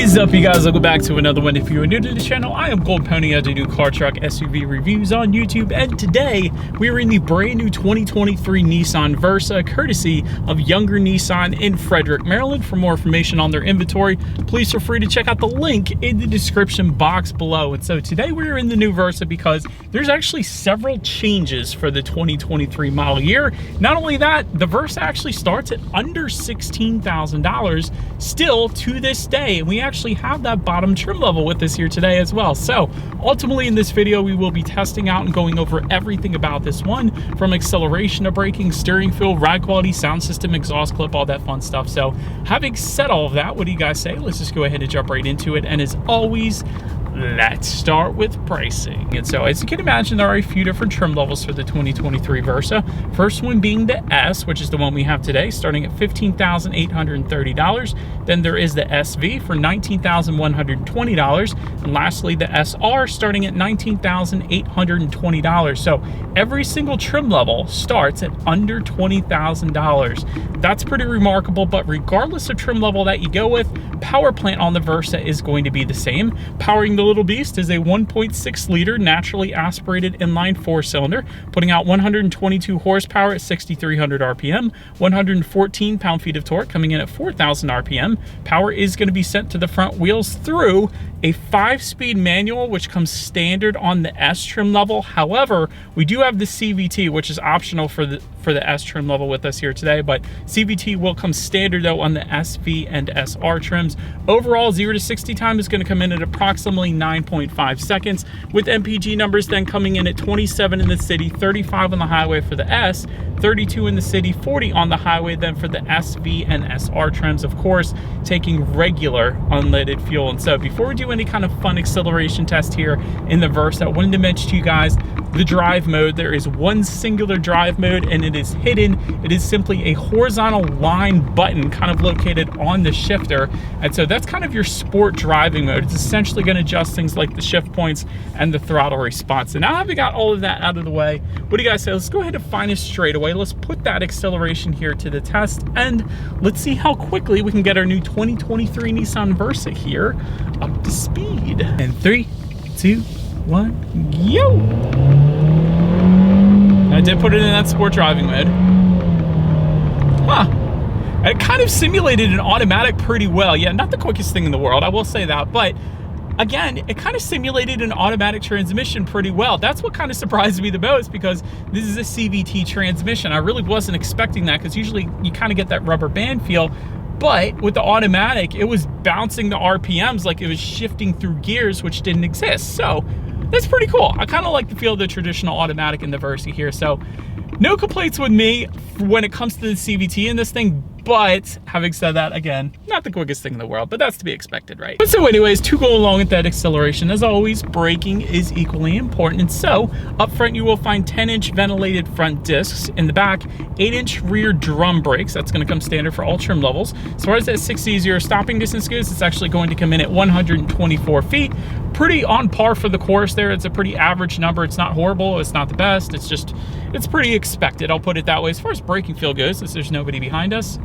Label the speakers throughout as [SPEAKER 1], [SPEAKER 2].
[SPEAKER 1] is up, you guys? Welcome back to another one. If you are new to the channel, I am Gold Pony. I do car, truck, SUV reviews on YouTube, and today we are in the brand new 2023 Nissan Versa, courtesy of Younger Nissan in Frederick, Maryland. For more information on their inventory, please feel free to check out the link in the description box below. And so today we're in the new Versa because there's actually several changes for the 2023 model year. Not only that, the Versa actually starts at under $16,000 still to this day. And we actually have that bottom trim level with us here today as well. So ultimately in this video, we will be testing out and going over everything about this one, from acceleration to braking, steering feel, ride quality, sound system, exhaust clip, all that fun stuff. So having said all of that, what do you guys say? Let's just go ahead and jump right into it. And as always, let's start with pricing. And so as you can imagine, there are a few different trim levels for the 2023 Versa. First one being the S, which is the one we have today, starting at $15,830. Then there is the SV for $19,120. And lastly, the SR starting at $19,820. So every single trim level starts at under $20,000. That's pretty remarkable, but regardless of trim level that you go with, power plant on the Versa is going to be the same. Powering the little beast is a 1.6 liter naturally aspirated inline 4-cylinder, putting out 122 horsepower at 6,300 RPM, 114 pound-feet of torque, coming in at 4,000 RPM. Power is going to be sent to the front wheels through a 5-speed manual, which comes standard on the S trim level. However, we do have the CVT, which is optional for the S trim level with us here today, but CVT will come standard though on the SV and SR trims. Overall, 0 to 60 time is going to come in at approximately 9.5 seconds, with MPG numbers then coming in at 27 in the city, 35 on the highway for the S, 32 in the city, 40 on the highway then for the SV and SR trims, of course, taking regular unleaded fuel. And so before we do any kind of fun acceleration test here in the Versa, I wanted to mention to you guys the drive mode. There is one singular drive mode, and it is hidden. It is simply a horizontal line button kind of located on the shifter. And so that's kind of your sport driving mode. It's essentially going to adjust things like the shift points and the throttle response. And now having got all of that out of the way, what do you guys say? Let's go ahead and find a straightaway. Let's put that acceleration here to the test, and let's see how quickly we can get our new 2023 Nissan Versa here up to speed. And 3, 2, 1, yo! I did put it in that sport driving mode. Huh. It kind of simulated an automatic pretty well. Yeah, not the quickest thing in the world, I will say that, but again, it kind of simulated an automatic transmission pretty well. That's what kind of surprised me the most, because this is a CVT transmission. I really wasn't expecting that, because usually you kind of get that rubber band feel. But with the automatic, it was bouncing the RPMs like it was shifting through gears, which didn't exist. So that's pretty cool. I kind of like the feel of the traditional automatic in the Versa here. So no complaints with me when it comes to the CVT in this thing. But having said that, again, not the quickest thing in the world, but that's to be expected, right? But so anyways, to go along with that acceleration, as always, braking is equally important. And so up front, you will find 10-inch ventilated front discs. In the back, 8-inch rear drum brakes. That's going to come standard for all trim levels. As far as that 6C0 stopping distance goes, it's actually going to come in at 124 feet. Pretty on par for the course there. It's a pretty average number. It's not horrible. It's not the best. It's just, it's pretty expected. I'll put it that way. As far as braking feel goes, since there's nobody behind us,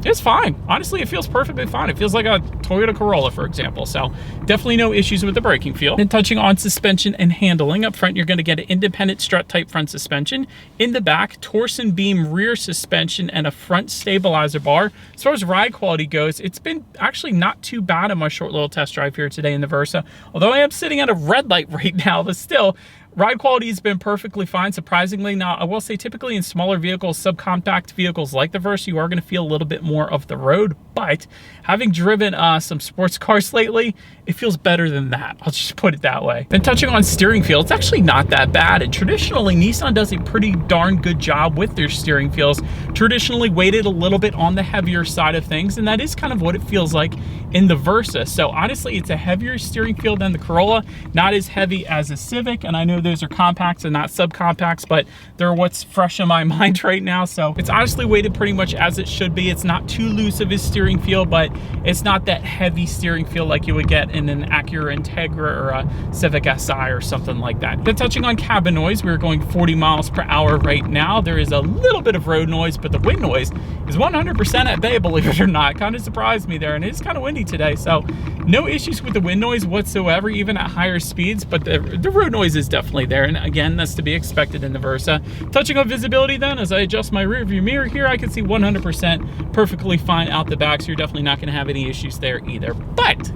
[SPEAKER 1] it's fine. Honestly, it feels perfectly fine. It feels like a Toyota Corolla, for example. So definitely no issues with the braking feel. And touching on suspension and handling, up front, you're going to get an independent strut type front suspension. In the back, torsion beam rear suspension and a front stabilizer bar. As far as ride quality goes, it's been actually not too bad on my short little test drive here today in the Versa. Although I am sitting at a red light right now, but still, ride quality has been perfectly fine, surprisingly. Now, I will say typically in smaller vehicles, subcompact vehicles like the Versa, you are going to feel a little bit more of the road, but having driven some sports cars lately, it feels better than that. I'll just put it that way. Then touching on steering feel, it's actually not that bad. And traditionally, Nissan does a pretty darn good job with their steering feels. Traditionally weighted a little bit on the heavier side of things, and that is kind of what it feels like in the Versa. So honestly, it's a heavier steering feel than the Corolla, not as heavy as a Civic, and I know those are compacts and not subcompacts, but they're what's fresh in my mind right now. So it's honestly weighted pretty much as it should be. It's not too loose of a steering steering feel, but it's not that heavy steering feel like you would get in an Acura Integra or a Civic Si or something like that. Then touching on cabin noise, we're going 40 miles per hour right now. There is a little bit of road noise, but the wind noise is 100% at bay, believe it or not. Kind of surprised me there, and it's kind of windy today, so no issues with the wind noise whatsoever, even at higher speeds, but the road noise is definitely there, and again, that's to be expected in the Versa. Touching on visibility then, as I adjust my rear view mirror here, I can see 100% perfectly fine out the back, so you're definitely not going to have any issues there either. But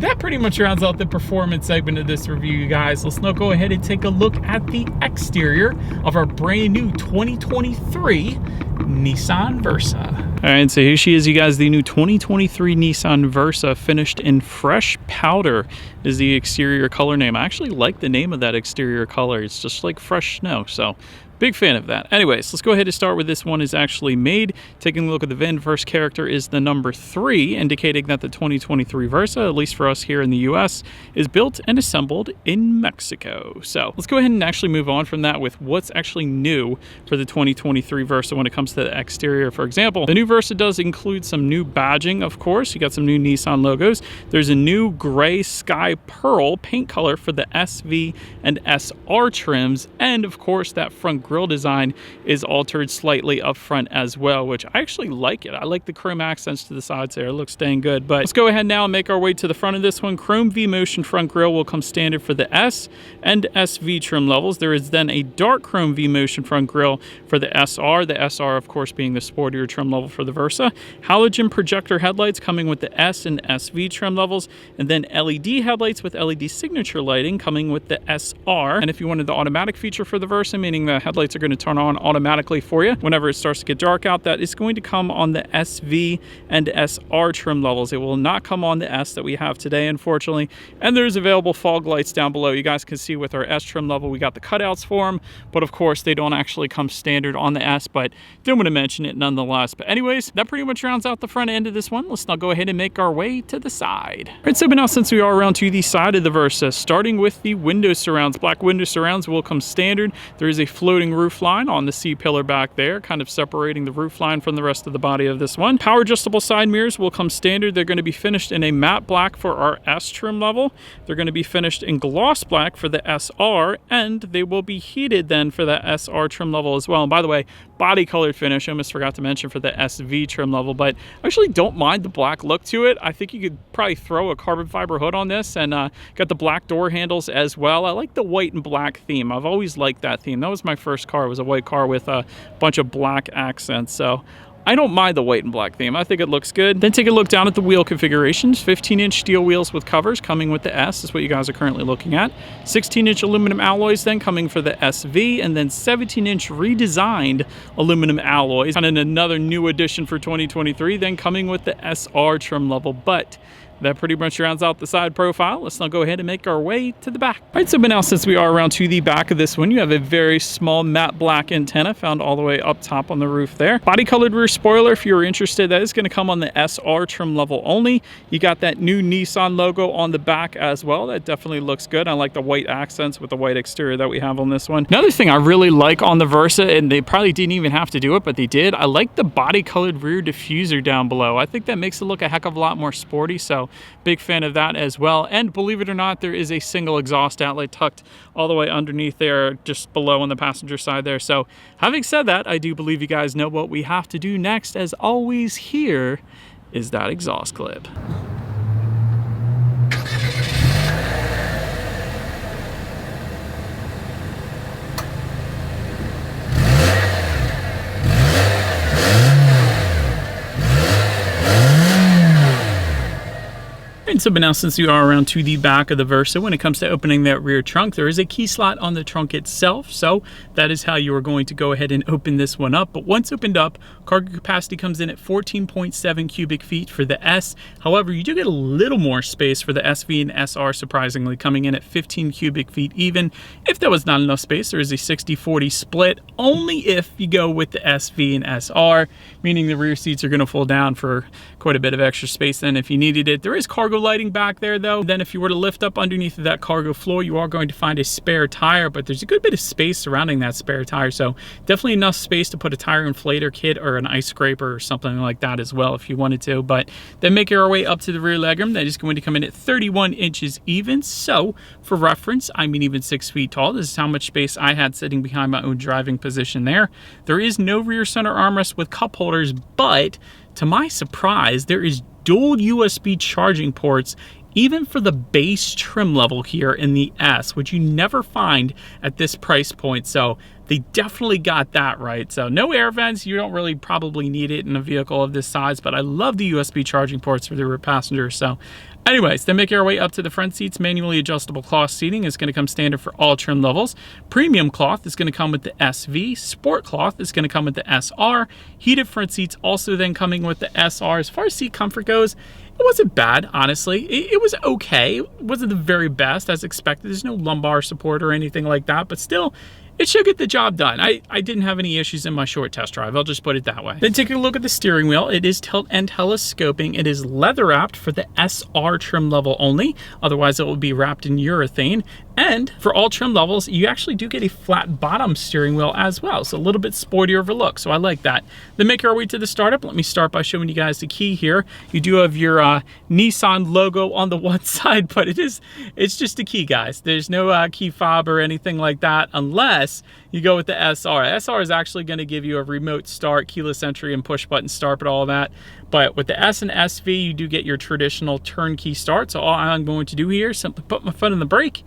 [SPEAKER 1] that pretty much rounds out the performance segment of this review, you guys. Let's now go ahead and take a look at the exterior of our brand new 2023 Nissan Versa. All right, so here she is, you guys, the new 2023 Nissan Versa, finished in fresh powder is the exterior color name. I actually like the name of that exterior color. It's just like fresh snow, so big fan of that. Anyways, let's go ahead and start with this one is actually made. Taking a look at the VIN, first character is the number 3, indicating that the 2023 Versa, at least for us here in the US, is built and assembled in Mexico. So let's go ahead and actually move on from that with what's actually new for the 2023 Versa when it comes to the exterior. For example, the new Versa does include some new badging, of course. You got some new Nissan logos. There's a new gray sky pearl paint color for the SV and SR trims, and of course that front grille design is altered slightly up front as well, which I actually like it. I like the chrome accents to the sides there. It looks dang good. But let's go ahead now and make our way to the front of this one. Chrome V-Motion front grille will come standard for the S and SV trim levels. There is then a dark chrome V-Motion front grille for the SR. The SR, of course, being the sportier trim level for the Versa. Halogen projector headlights coming with the S and SV trim levels, and then LED headlights with LED signature lighting coming with the SR. And if you wanted the automatic feature for the Versa, meaning the headlights are going to turn on automatically for you whenever it starts to get dark out, that is going to come on the SV and SR trim levels. It will not come on the S that we have today, unfortunately. And there's available fog lights down below. You guys can see with our S trim level, we got the cutouts for them, but of course they don't actually come standard on the S, but didn't want to mention it nonetheless. But anyways, that pretty much rounds out the front end of this one. Let's now go ahead and make our way to the side. All right, so now since we are around to the side of the Versa, starting with the window surrounds. Black window surrounds will come standard. There is a floating roof line on the C-pillar back there, kind of separating the roof line from the rest of the body of this one. Power adjustable side mirrors will come standard. They're going to be finished in a matte black for our S trim level. They're going to be finished in gloss black for the SR, and they will be heated then for the SR trim level as well. And by the way, body colored finish, I almost forgot to mention for the SV trim level, but I actually don't mind the black look to it. I think you could probably throw a carbon fiber hood on this, and got the black door handles as well. I like the white and black theme. I've always liked that theme. That was my first car. It was a white car with a bunch of black accents, so I don't mind the white and black theme. I think it looks good. Then take a look down at the wheel configurations. 15-inch steel wheels with covers coming with the S is what you guys are currently looking at. 16-inch aluminum alloys then coming for the SV, and then 17-inch redesigned aluminum alloys. And then another new addition for 2023 then coming with the SR trim level. But that pretty much rounds out the side profile. Let's now go ahead and make our way to the back. All right, so now since we are around to the back of this one, you have a very small matte black antenna found all the way up top on the roof there. Body colored rear spoiler, if you're interested, that is going to come on the SR trim level only. You got that new Nissan logo on the back as well. That definitely looks good. I like the white accents with the white exterior that we have on this one. Another thing I really like on the Versa, and they probably didn't even have to do it, but they did, I like the body colored rear diffuser down below. I think that makes it look a heck of a lot more sporty, so big fan of that as well. And believe it or not, there is a single exhaust outlet tucked all the way underneath there, just below on the passenger side there. So having said that, I do believe you guys know what we have to do next. As always, here is that exhaust clip. And so, but now since you are around to the back of the Versa, when it comes to opening that rear trunk, there is a key slot on the trunk itself. So that is how you are going to go ahead and open this one up. But once opened up, cargo capacity comes in at 14.7 cubic feet for the S. However, you do get a little more space for the SV and SR, surprisingly, coming in at 15 cubic feet even. If there was not enough space, there is a 60-40 split, only if you go with the SV and SR, meaning the rear seats are going to fold down for quite a bit of extra space then if you needed it. There is cargo lighting back there though. Then if you were to lift up underneath of that cargo floor, you are going to find a spare tire, but there's a good bit of space surrounding that spare tire. So definitely enough space to put a tire inflator kit or an ice scraper or something like that as well if you wanted to. But then making our way up to the rear legroom, that is going to come in at 31 inches even. So for reference, I'm even 6 feet tall. This is how much space I had sitting behind my own driving position there. There is no rear center armrest with cup holders, but to my surprise, there is dual USB charging ports even for the base trim level here in the S, which you never find at this price point. So they definitely got that right. So no air vents, you don't really probably need it in a vehicle of this size, but I love the USB charging ports for the rear passenger. So anyways, then making our way up to the front seats, manually adjustable cloth seating is going to come standard for all trim levels. Premium cloth is going to come with the SV. Sport cloth is going to come with the SR. Heated front seats also then coming with the SR. As far as seat comfort goes, it wasn't bad, honestly. It was okay. It wasn't the very best as expected. There's no lumbar support or anything like that, but still, it should get the job done. I didn't have any issues in my short test drive. I'll just put it that way. Then taking a look at the steering wheel, it is tilt and telescoping. It is leather wrapped for the SR trim level only. Otherwise, it will be wrapped in urethane. And for all trim levels, you actually do get a flat bottom steering wheel as well. So a little bit sportier of a look. So I like that. Then make our way to the startup. Let me start by showing you guys the key here. You do have your Nissan logo on the one side, but it's just a key, guys. There's no key fob or anything like that unless you go with the SR. SR is actually going to give you a remote start, keyless entry, and push button start, but all that. But with the S and SV, you do get your traditional turnkey start. So all I'm going to do here is simply put my foot on the brake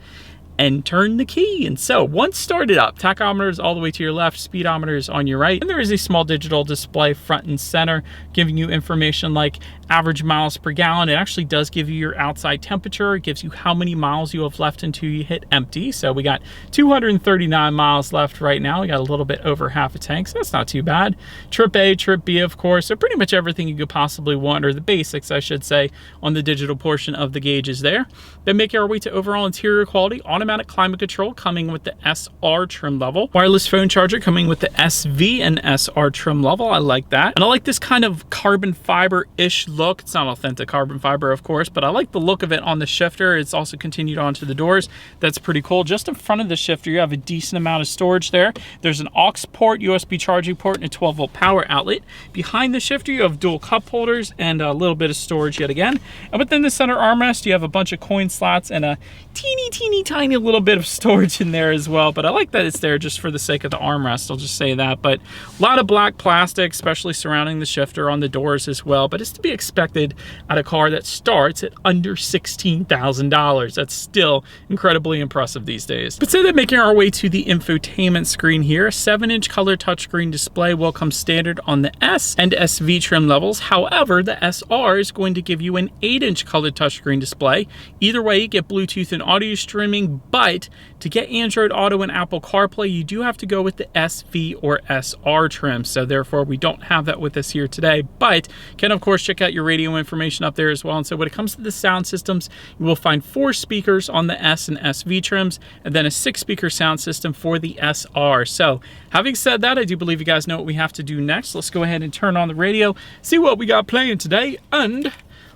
[SPEAKER 1] and turn the key. And so once started up, tachometer is all the way to your left, speedometer is on your right, and there is a small digital display front and center giving you information like average miles per gallon. It actually does give you your outside temperature. It gives you how many miles you have left until you hit empty. So we got 239 miles left right now. We got a little bit over half a tank, so that's not too bad. Trip A, trip B, of course. So pretty much everything you could possibly want, or the basics, I should say, on the digital portion of the gauges there. Then making our way to overall interior quality, automatic climate control coming with the SR trim level. Wireless phone charger coming with the SV and SR trim level. I like that. And I like this kind of carbon fiber-ish look. It's not authentic carbon fiber, of course, but I like the look of it on the shifter. It's also continued onto the doors. That's pretty cool. Just in front of the shifter, you have a decent amount of storage there. There's an aux port, USB charging port, and a 12-volt power outlet. Behind the shifter, you have dual cup holders and a little bit of storage yet again. And within the center armrest, you have a bunch of coin slots and a teeny tiny little bit of storage in there as well. But I like that it's there just for the sake of the armrest. I'll just say that. But a lot of black plastic, especially surrounding the shifter on the doors as well. But it's to be expected at a car that starts at under $16,000. That's still incredibly impressive these days. But so then making our way to the infotainment screen here, 7-inch color touchscreen display will come standard on the S and SV trim levels. However, the SR is going to give you an 8-inch color touchscreen display. Either way, you get Bluetooth and audio streaming, but to get Android Auto and Apple CarPlay, you do have to go with the SV or SR trim. So therefore, we don't have that with us here today, but can of course check out your radio information up there as well. And so when it comes to the sound systems, you will find 4 speakers on the S and SV trims, and then a 6-speaker sound system for the SR. So having said that, I do believe you guys know what we have to do next. Let's go ahead and turn on the radio, see what we got playing today, and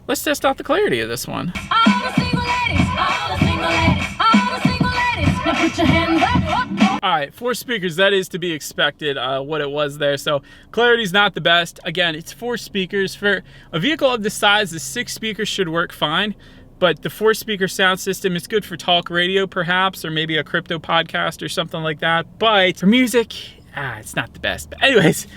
[SPEAKER 1] let's test out the clarity of this one. All right, 4 speakers, that is to be expected, what it was there. So clarity's not the best. Again, it's 4 speakers. For a vehicle of this size, the 6 speakers should work fine, but the 4-speaker sound system is good for talk radio perhaps, or maybe a crypto podcast or something like that. But for music, it's not the best. But anyways,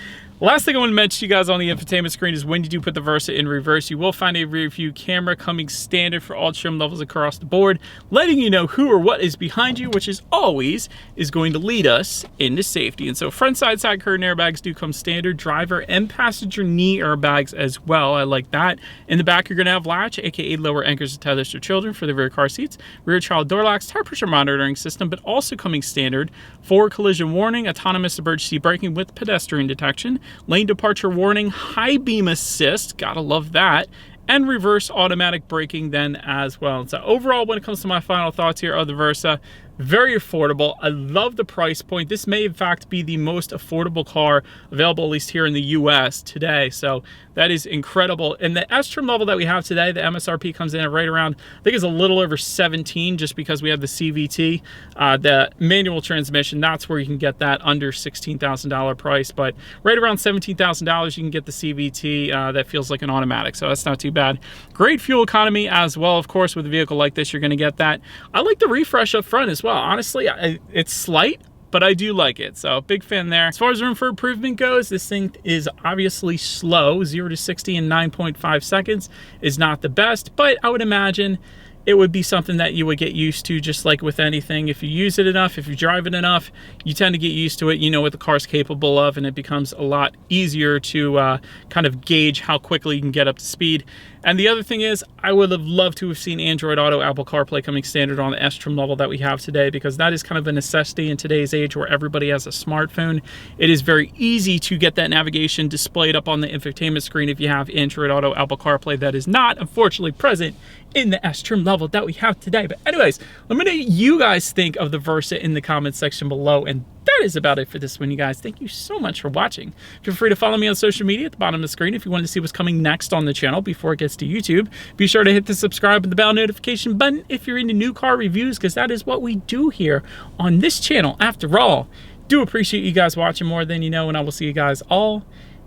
[SPEAKER 1] last thing I want to mention to you guys on the infotainment screen is when you do put the Versa in reverse, you will find a rear view camera coming standard for all trim levels across the board, letting you know who or what is behind you, which is always going to lead us into safety. And so front side curtain airbags do come standard, driver and passenger knee airbags as well. I like that. In the back, you're going to have latch, aka lower anchors and tethers for children for the rear car seats, rear child door locks, tire pressure monitoring system, but also coming standard, forward collision warning, autonomous emergency braking with pedestrian detection, lane departure warning, high beam assist, gotta love that, and reverse automatic braking then as well. And so overall, when it comes to my final thoughts here of the Versa, Very affordable. I love the price point. This may in fact be the most affordable car available, at least here in the US today. So that is incredible. And the S trim level that we have today, the MSRP comes in at right around, I think it's a little over 17, just because we have the CVT, the manual transmission. That's where you can get that under $16,000 price, but right around $17,000 you can get the CVT that feels like an automatic. So that's not too bad. Great fuel economy as well. Of course, with a vehicle like this, you're going to get that. I like the refresh up front as well. Honestly, it's slight, but I do like it. So big fan there. As far as room for improvement goes, this thing is obviously slow. 0 to 60 in 9.5 seconds is not the best, but I would imagine it would be something that you would get used to, just like with anything. If you use it enough, if you drive it enough, you tend to get used to it. You know what the car's capable of, and it becomes a lot easier to kind of gauge how quickly you can get up to speed. And the other thing is, I would have loved to have seen Android Auto, Apple CarPlay coming standard on the S trim level that we have today, because that is kind of a necessity in today's age where everybody has a smartphone. It is very easy to get that navigation displayed up on the infotainment screen if you have Android Auto, Apple CarPlay. That is not, unfortunately, present in the S trim level that we have today. But anyways, let me know what you guys think of the Versa in the comments section below. And that is about it for this one, you guys. Thank you so much for watching. Feel free to follow me on social media at the bottom of the screen if you want to see what's coming next on the channel before it gets to YouTube. Be sure to hit the subscribe and the bell notification button if you're into new car reviews, because that is what we do here on this channel. After all, do appreciate you guys watching more than you know, and I will see you guys all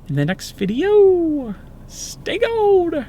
[SPEAKER 1] in the next video. Stay gold.